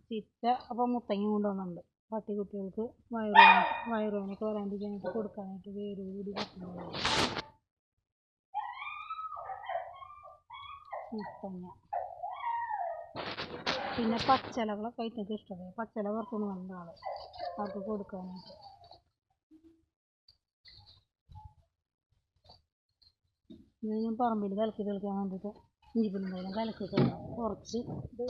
ചിറ്റ അപ്പം മുത്തങ്ങ കൊണ്ടുവന്നിട്ടുണ്ട്. പട്ടിക്കുട്ടികൾക്ക് വയറുവേദനയൊക്കെ വരാണ്ടിരിക്കാനായിട്ട് കൊടുക്കാനായിട്ട് വേരോടുകൂടി മുത്തങ്ങ. പിന്നെ പച്ചിലകളൊക്കെ അതിനൊക്കെ ഇഷ്ടമല്ലേ, പച്ചില പുറത്തുനിന്ന് വന്ന ആള് അവർക്ക് കൊടുക്കാനായിട്ട്. ഇത് ഞാൻ പറമ്പിൽ കലക്കി തെളിക്കാൻ വേണ്ടിയിട്ട് ഇഞ്ചിപ്പുല്ലുണ്ടായാലും കലക്കി തരണം കുറച്ച്. ഇത്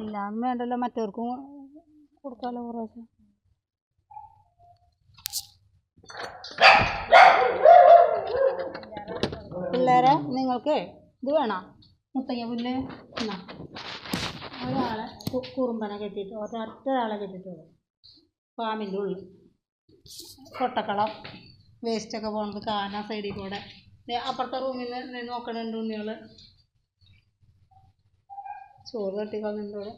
എല്ലാം വേണ്ടല്ലോ, മറ്റവർക്കും കൊടുക്കാമല്ലോ കുറേശ്ശെ. പിള്ളേരെ നിങ്ങൾക്ക് ഇത് വേണം, മുത്തങ്ങ പുല്ല്. ഒരാളെ കുറുമ്പനെ കെട്ടിയിട്ട് ഒരൊറ്റൊരാളെ കെട്ടിയിട്ടുള്ളൂ ഫാമിൻ്റെ ഉള്ളിൽ. കൊട്ടക്കളം വേസ്റ്റൊക്കെ പോകുന്നത് കാന സൈഡിൽ കൂടെ. അപ്പുറത്തെ റൂമിൽ നിന്ന് നോക്കണുണ്ട് ഉണ്ണികൾ. ചോറ് തട്ടിക്കളഞ്ഞിട്ടുണ്ട്.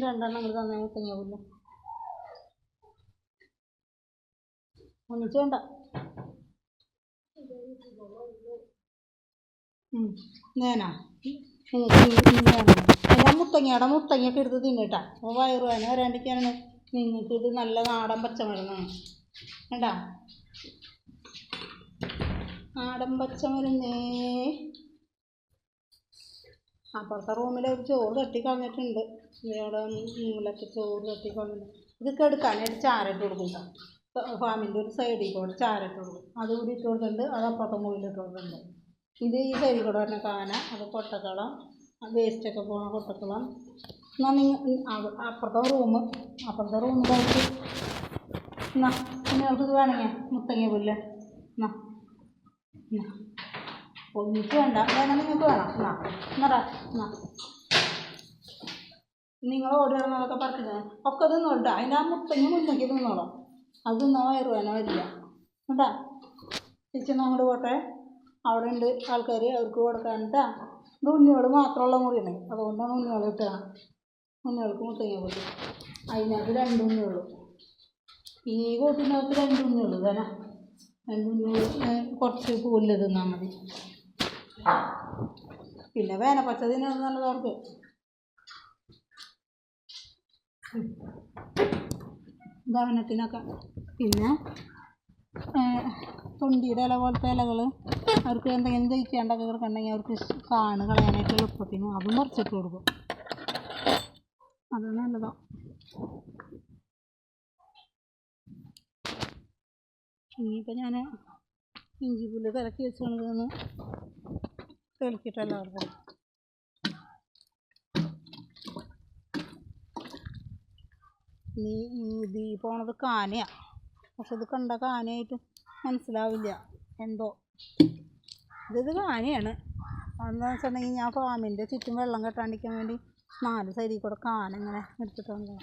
രണ്ടെണ്ണങ്ങൾ തന്നെ മുത്തങ്ങ പുല്ല് ഒന്നിച്ച് വേണ്ട. നേനാ എല്ലാം മുത്തങ്ങയൊക്കെ എടുത്ത് തിന്നിട്ടാ. അപ്പോൾ വയറുവേദന വരാണ്ടിരിക്കാനാണ്. നിങ്ങൾക്ക് ഇത് നല്ല നാടൻ പച്ചമരുന്നാണ്. വേണ്ട, നാടൻ പച്ചമരുന്നേ. അപ്പുറത്തെ റൂമിൽ ഒരു ചോറ് തട്ടിക്കളഞ്ഞിട്ടുണ്ട്. ഇവിടെ മൂലൊക്കെ ചോറ് തട്ടിക്കളഞ്ഞിട്ടുണ്ട്. ഇത് കെടുക്കാനായിട്ട് ചാരട്ട് കൊടുക്കും. ഫാമിൻ്റെ ഒരു സൈഡിൽ കൂടെ ചാരട്ട് കൊടുക്കും. അത് കൂടി ഇട്ട് കൊടുക്കുന്നുണ്ട്. അത് അപ്പുറത്തെ മുകളിൽ ഇട്ട് കൊടുക്കുന്നുണ്ട്. ഇത് ഈ സൈഡിൽ കൂടെ പറഞ്ഞ കാന, അത് കൊട്ടക്കളം, വേസ്റ്റൊക്കെ പോകണ കൊട്ടക്കളം. എന്നാൽ നിങ്ങൾ അപ്പുറത്തെ റൂമിലേക്ക് നിങ്ങൾക്ക് ഇത് വേണമെങ്കിൽ മുത്തങ്ങ പുല്ല് ഒന്നിച്ച് വേണ്ട, വേണം നിങ്ങൾക്ക് വേണം. നിങ്ങൾ ഓടി ഇറങ്ങാനൊക്കെ പറിക്കുന്നത് ഒക്കെ തിന്നോട്ടാ. അതിൻ്റെ ആ മുത്തങ്ങ മുന്നേക്ക് തിന്നോളാം. അത് തിന്നാൽ വയറുവേദന വരില്ല കേട്ടാ. തിരിച്ചൊന്ന് അങ്ങോട്ട് പോട്ടെ, അവിടെ ഉണ്ട് ആൾക്കാർ, അവർക്ക് കൊടുക്കാനിട്ടാ. ഇത് ഉണ്ണികൾ മാത്രമുള്ള മുറിയാണ്, അതുകൊണ്ടാണ് ഉണ്ണികൾ കിട്ടുക. ഉണ്ണികൾക്ക് മുത്തങ്ങ പുല്ല്. അതിനകത്ത് 2 ഉണ്ണിയുള്ളൂ. ഈ കൂട്ടിനകത്ത് 2 ഉണ്ണിയുള്ളൂ. തന്നെ 2 ഉണ്ണികൾ കുറച്ച് പുല്ല് തിന്നാൽ മതി. പിന്നെ വേനപ്പച്ച തിന്നാണ് നല്ലത് അവർക്ക്. ദഹനത്തിനൊക്കെ. പിന്നെ തൊണ്ടിയുടെ ഇല പോലത്തെ ഇലകൾ അവർക്ക് എന്തെങ്കിലും ദഹിക്കാണ്ടൊക്കെ കിടക്കണമെങ്കിൽ അവർക്ക് കാണ് കളയാനായിട്ട് എളുപ്പത്തിന് അതും പറിച്ചിട്ട് കൊടുക്കും. അത് നല്ലതാണ്. ഇനിയിപ്പോൾ ഞാൻ ഇഞ്ചി പുല്ല് തിരക്കി വെച്ചുകൊണ്ടിരുന്ന് തെളിക്കിട്ട് എല്ലാവർക്കും. ഇത് പോണത് കാനയാണ്, പക്ഷെ ഇത് കണ്ട കാനയായിട്ട് മനസ്സിലാവില്ല എന്തോ. ഇത് കാനയാണ്. എന്താണെന്ന് വെച്ചിട്ടുണ്ടെങ്കിൽ ഞാൻ ഫാമിൻ്റെ ചുറ്റും വെള്ളം കെട്ടാണ്ടിരിക്കാൻ വേണ്ടി 4 സൈഡിൽ കൂടെ കാന ഇങ്ങനെ എടുത്തിട്ടുണ്ട്.